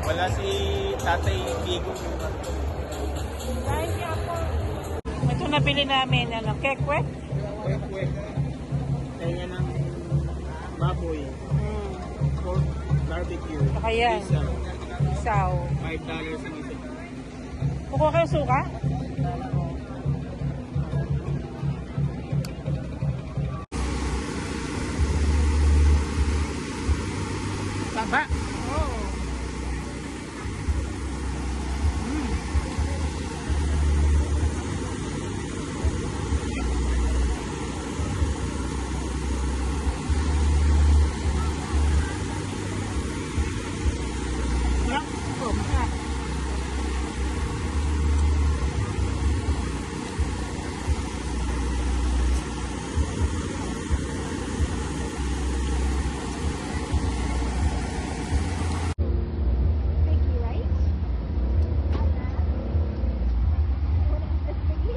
Wala si Tatay Bigo. Dahil niya po. Ito nabili namin, ano, kekwek? Kwek-kwek. Kaya ng baboy. Pork barbecue. Saka yan. Isaw. $5 ang isa. Kukuha kayo suka? Taba. Oo. Sarap. Oo, masarap. Sticky rice? The sticky?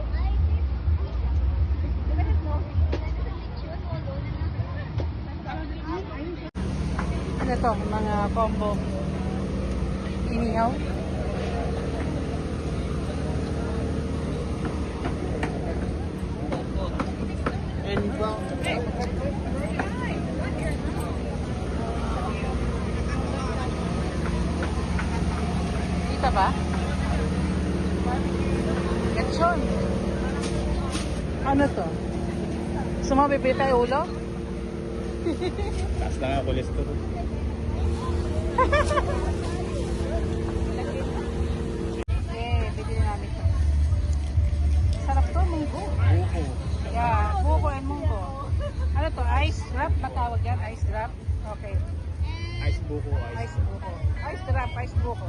Ano to? Mga combo. Inihaw. And brown. Kita ba? Lechon. Ano to? Gusto mo bibili tayo ulo? Taas na nga cholesterol. Bili namin to. Sarap to, munggo. Buko. Yeah, buko and munggo. Ano to? Ice wrap? Matawag yan? Ice wrap? Okay. Ice buko. Ice buko. Ice wrap, ice buko.